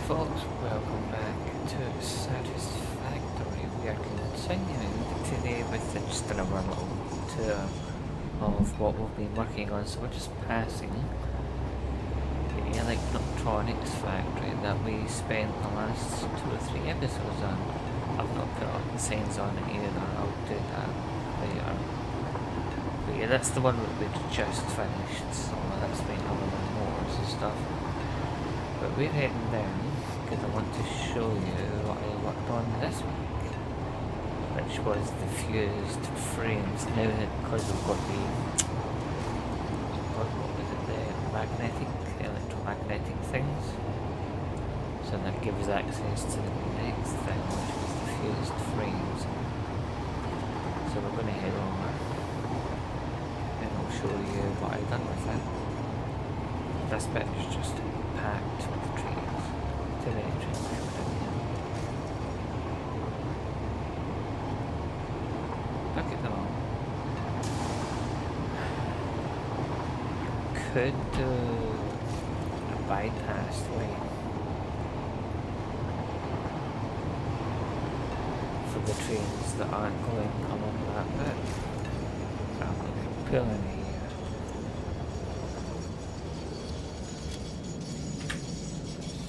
folks, welcome back to Satisfactory. We are continuing today with just another little tour of what we've been working on. So we're just passing the electronics factory that we spent the last 2 or 3 episodes on. I've not put up the signs on it either, I'll do that later. But yeah, that's the one that we just finished, so that's been all the motors and stuff. But we're heading down because I want to show you what I worked on this week, which was the fused frames. Now that because we've got the electromagnetic things, so that gives access to the next thing, which is the fused frames. So we're going to head over and I'll show you what I've done with it. This bit is just packed with trees. Too many trees down here. Look at them all. Could do a bypass way for the trains that aren't going along that bit. I'm going to pull in here.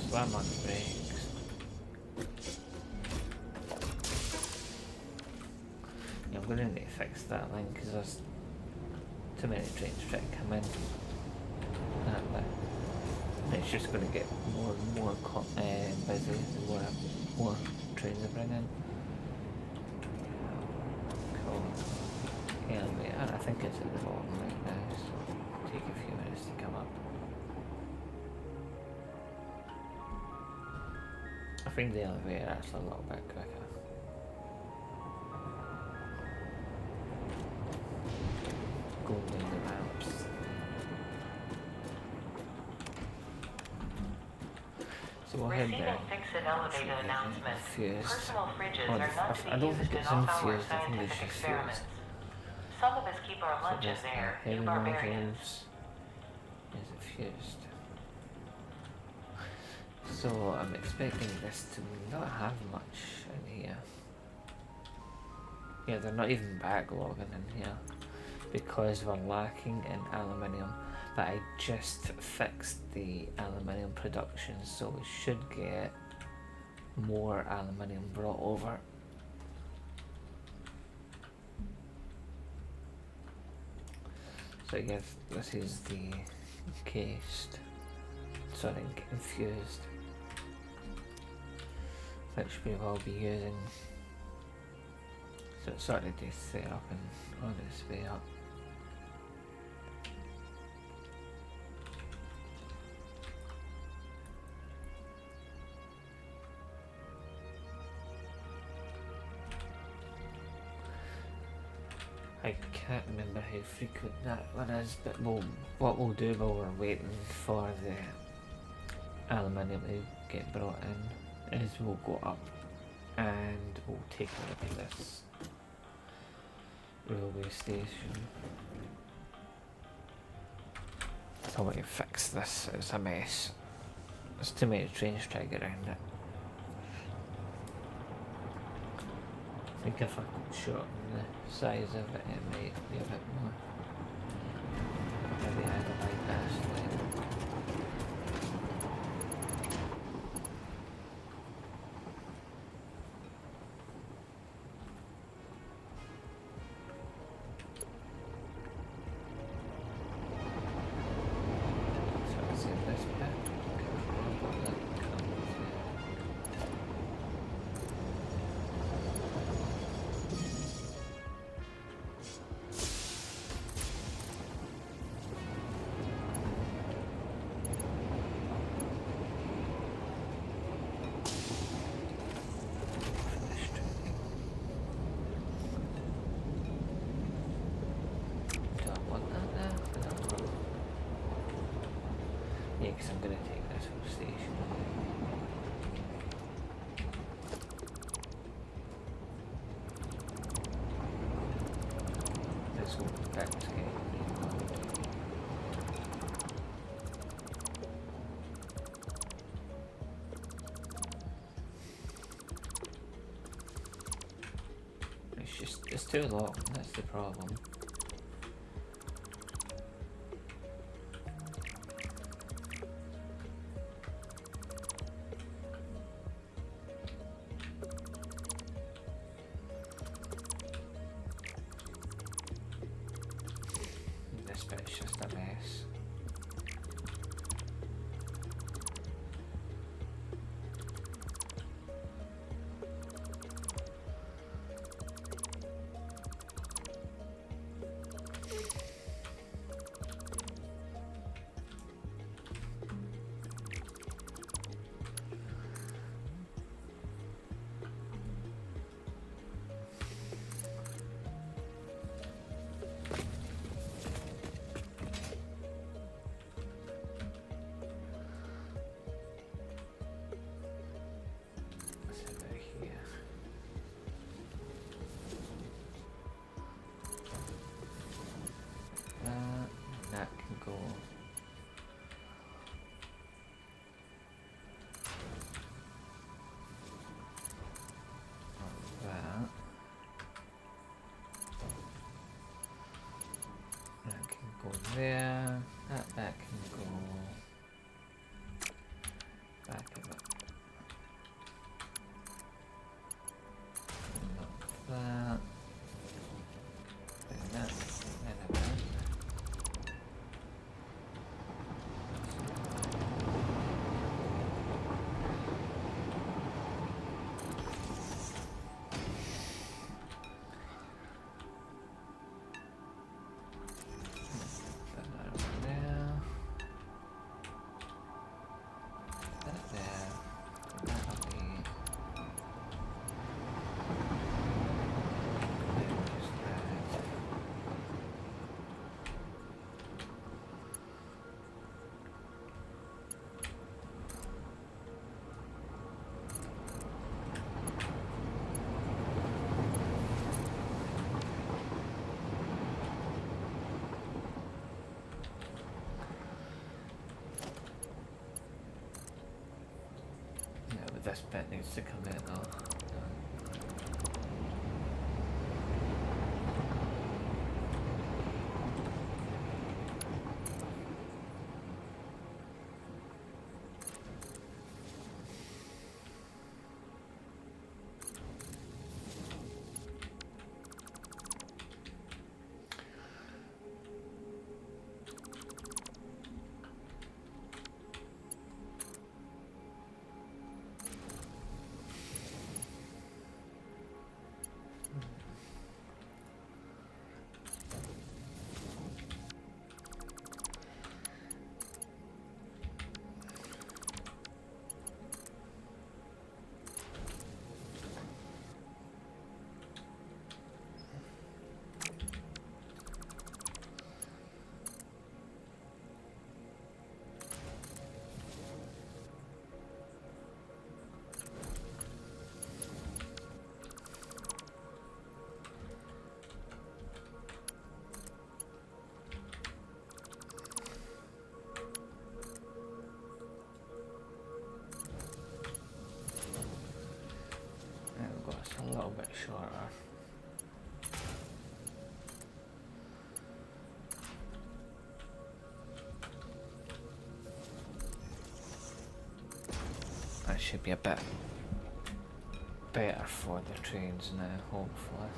Slam on the brakes. Yeah, I'm going to need to fix that line because there's too many trains trying to come in that way. And it's just going to get more and more busy the more trains are bringing. Cool. Anyway, I think it's at the bottom right now, so it'll take a few minutes to come up. I think the elevator actually a little bit quicker. Going down the ramps. So we'll head there. Fix-it elevator announcement. Fused. Personal fridges are not to be I don't used think in it's off-hour infused, I think it's scientific just experiments. fused. Some of us keep our So lunch in there's the there, heavy you barbarians. modules. Is it fused? So I'm expecting this to not have much in here. Yeah, they're not even backlogging in here because we're lacking in aluminium. But I just fixed the aluminium production, so we should get more aluminium brought over. So yes, this is the encased, sorry, infused, which we will be using. So it's sort of to set up and on its way up. I can't remember how frequent that one is, but what we'll do while we're waiting for the aluminium to get brought in is we'll go up and we'll take a look at this railway station. So we can fix this, it's a mess. There's too many trains trying to get around it. I think if I could shorten the size of it, it might be a bit more. Maybe I have a bypass line. So it's in this bit. too long, that's the problem. This bit's just a mess. That can go like that. That can go there. That can go back a bit. Like that. And that. And a bit. This bit needs to come in though. A little bit shorter. That should be a bit better for the trains now, hopefully.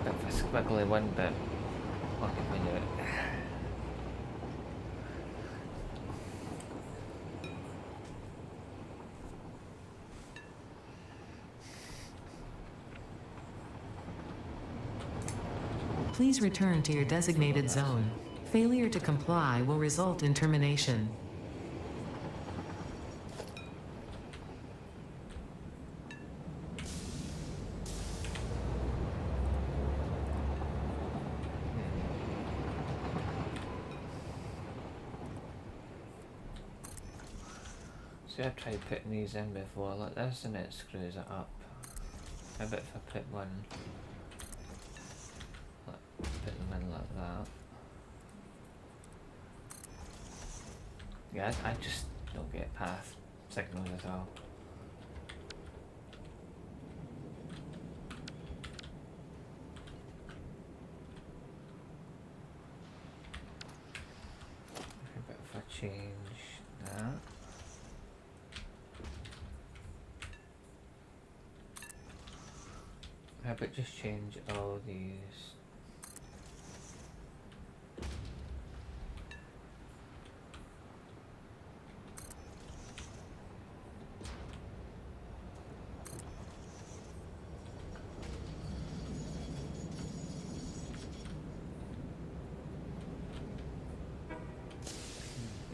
Bit of a squiggly one, but what can we do? Please return to your designated zone. Failure to comply will result in termination. See, I've tried putting these in before like this and it screws it up. How about if I put one, put them in like that. Yeah, I just don't get path signals at all. change that. How about just change all these?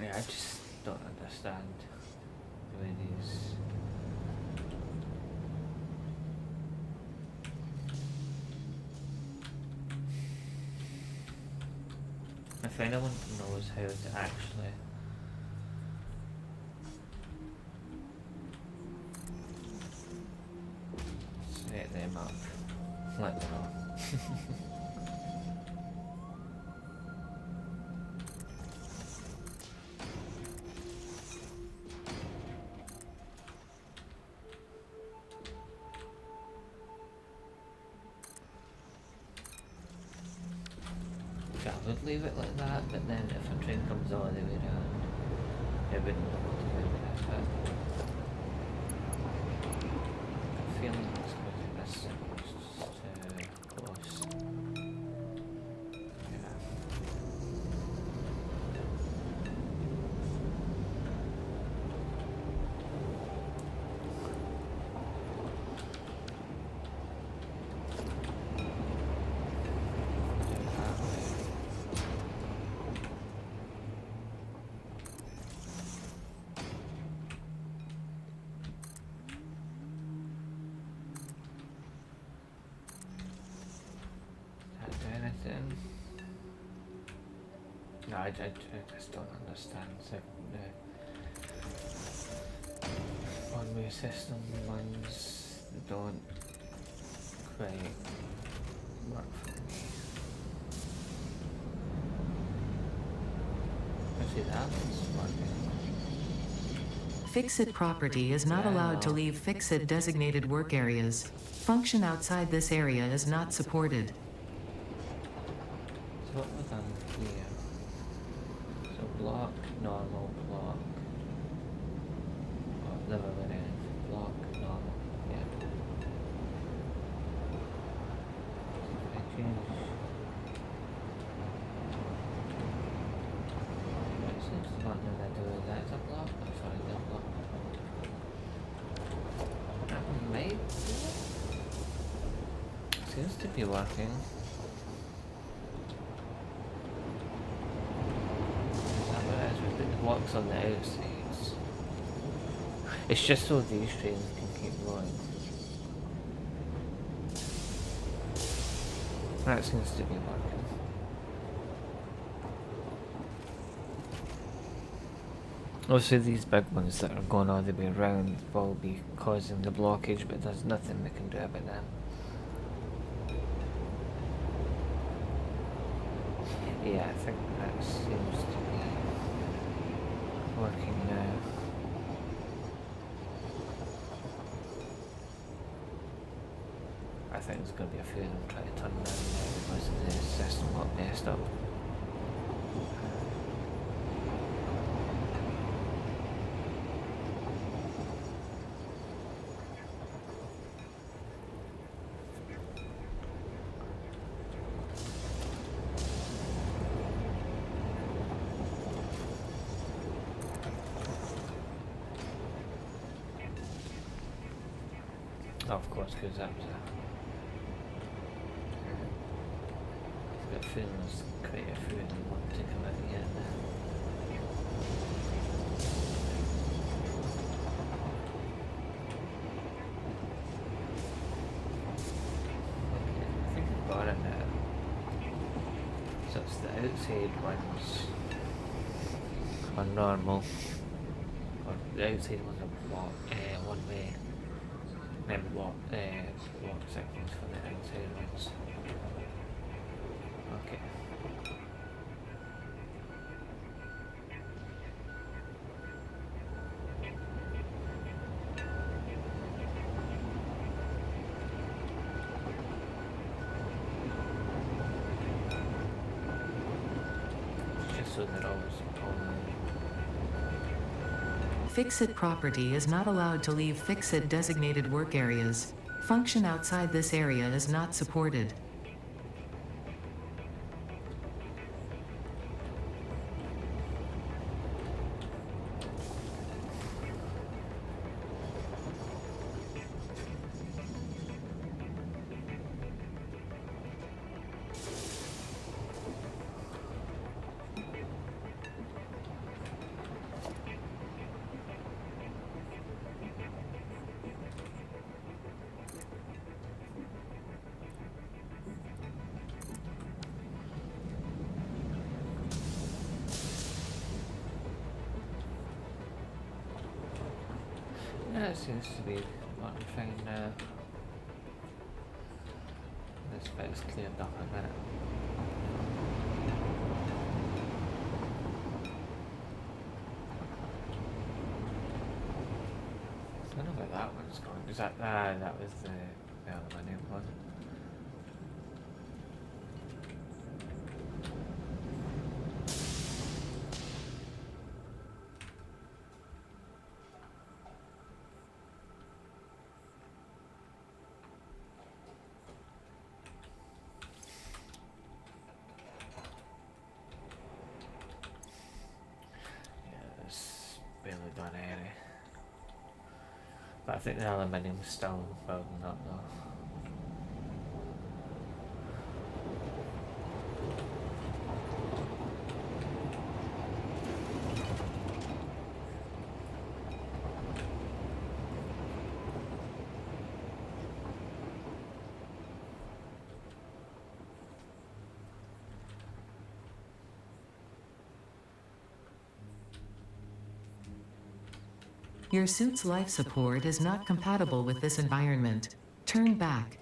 Yeah, I just don't understand the way these. If anyone knows how to actually set them up, let me know. I would leave it like that, but then if a train comes all the way around, it wouldn't know what to do with it. I'm feeling it's going to be this just close. Yeah. Do it that way. That do anything? No, I just don't understand the one-way system ones don't quite work for me. Actually, that one's working. Fixit property is not allowed to leave Fixit designated work areas. Function outside this area is not supported. So what was on here? So block, normal, block. Oh, the other way around. Block, normal. Yeah. If I change. What's this one that I do with that? Is a block? I'm sorry, the block. That might do it. Seems to be working. The blocks on the outsides. It's just so these trains can keep going. That seems to be working. Obviously these big ones that are going all the way around will be causing the blockage, but there's nothing we can do about that. Yeah, I think that seems to be working now. I think there's going to be a few of them trying to turn around now because the system got messed up. Of course, because that was I've got a feeling there's quite a few of them want to come out again now. Okay, I think I've got it now. So it's the outside ones are normal, or the outside ones are one way. Then block sections for the outside ones. Okay. Just so they're always pulling Fixit property is not allowed to leave Fixit designated work areas. Function outside this area is not supported. Yeah, it seems to be one thing now. This bit is cleared up a minute. I don't know where that one's going. Is that that was the aluminium one. Yeah, it's barely done area. But I think the aluminium's still building up though. Your suit's life support is not compatible with this environment. Turn back.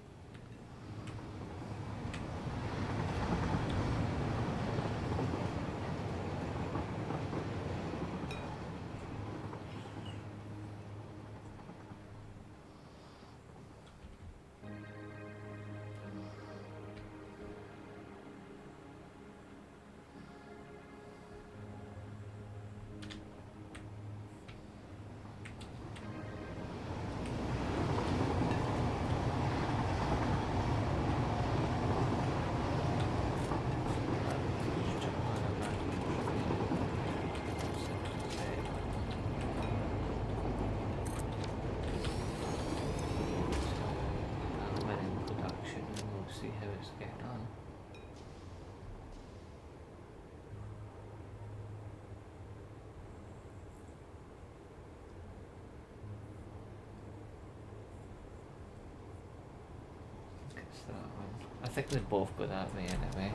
Aluminium production, and we'll see how it's getting on. It's that one. I think they both go that way anyway.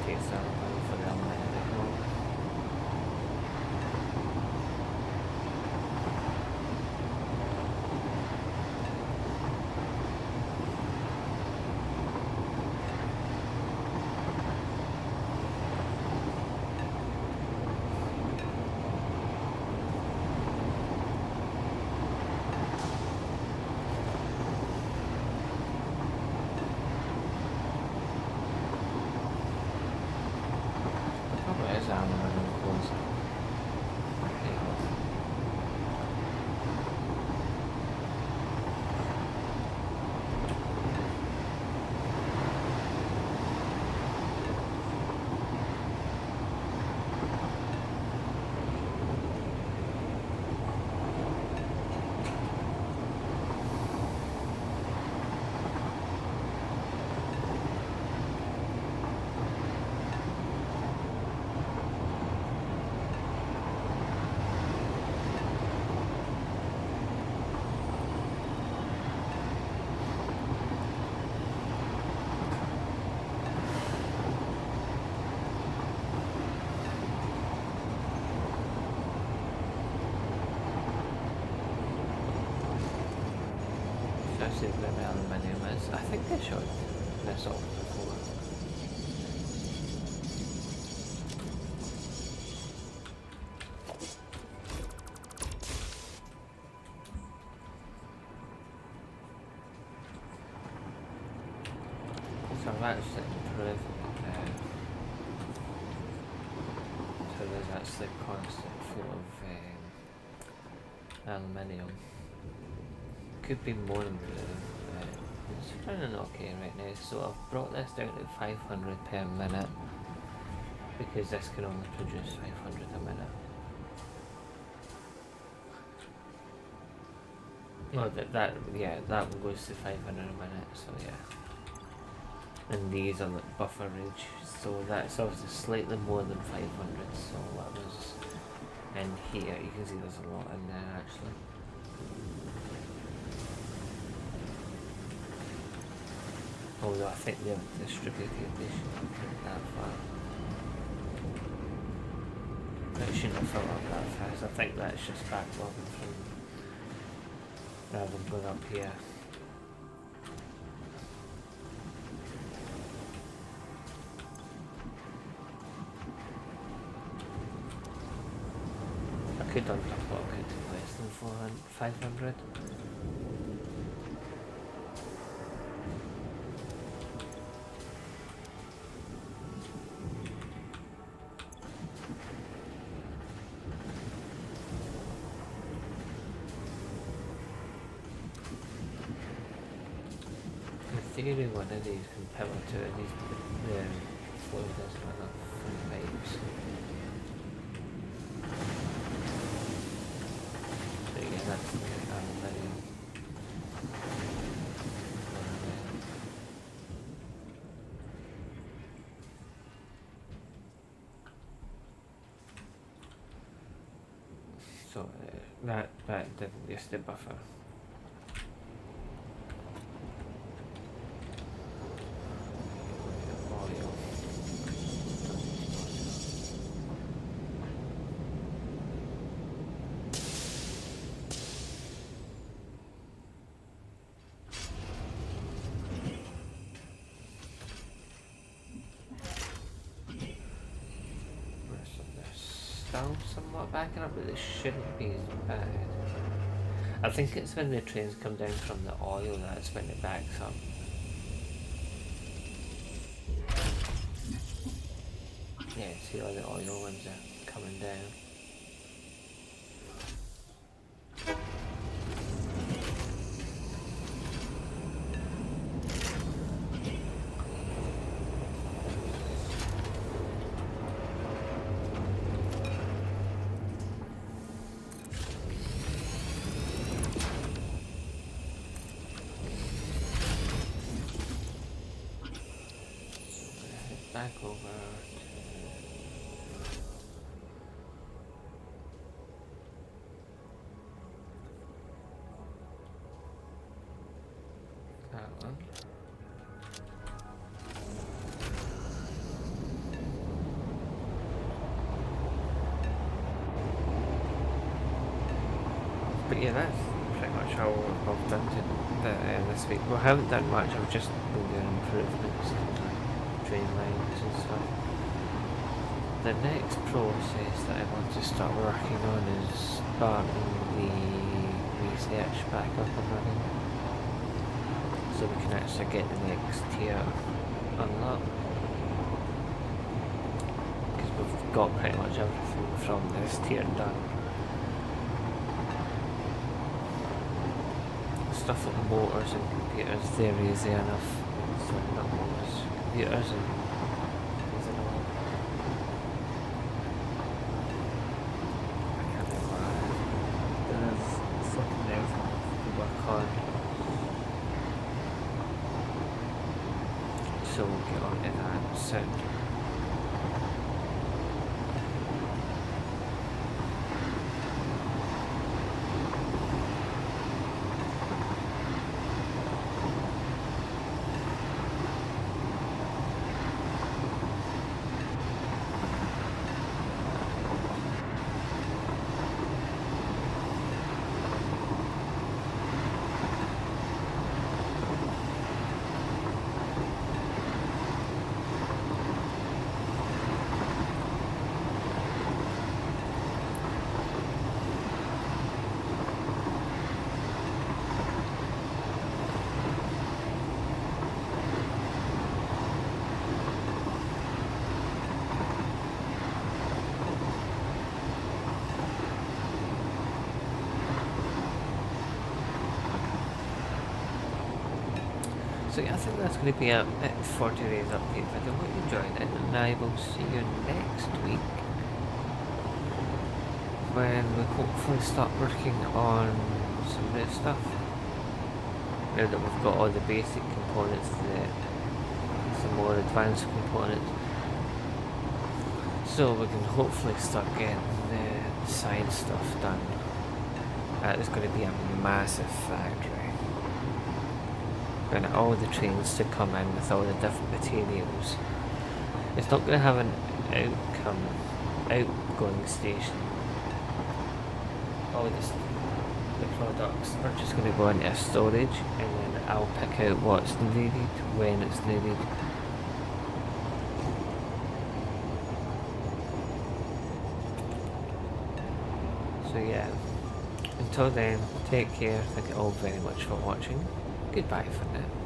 takes that one for the aluminium. See where the aluminium is. I think they showed this off before. So I've actually improved so there's actually constant flow of aluminium. Could be more improved. It's running okay right now, so I've brought this down to 500 per minute because this can only produce 500 a minute. Oh, that one goes to 500 a minute, so yeah. And these are like buffer range, so that's obviously slightly more than 500, so that was in here. You can see there's a lot in there actually. Although I think they've distributed this that far. It shouldn't have filled up that fast. I think that's just backlogging from rather than going up here. I could unblock it to less than 500. Theory one of these can power to and these flow doesn't run off from the pipes. So yeah, that's the aluminium. So that didn't just the buffer. Somewhat backing up, but it shouldn't be as bad. I think it's when the trains come down from the oil that's when it backs up. Yeah, see all the oil ones are coming down. Back over that one. yeah, that's pretty much all I've done this week. We haven't done much, I've just been doing improvements to the train lines and stuff. The next process that I want to start working on is starting the research back up and running, so we can actually get the next tier unlocked. Because we've got pretty much everything from this tier done. Stuff like motors and computers, they're easy enough. So not motors, computers and things and all. I can't remember. There's something else to work on. So we'll get on to that soon. So yeah, I think that's going to be it for today's update video. Hope you enjoyed it, and I will see you next week when we hopefully start working on some new stuff. Now that we've got all the basic components, some more advanced components, so we can hopefully start getting the science stuff done. That is going to be a massive factory. And all the trains to come in with all the different materials. It's not going to have an outgoing station. All the products are just going to go into storage, and then I'll pick out what's needed when it's needed. So yeah, until then, take care. Thank you all very much for watching. Goodbye for now.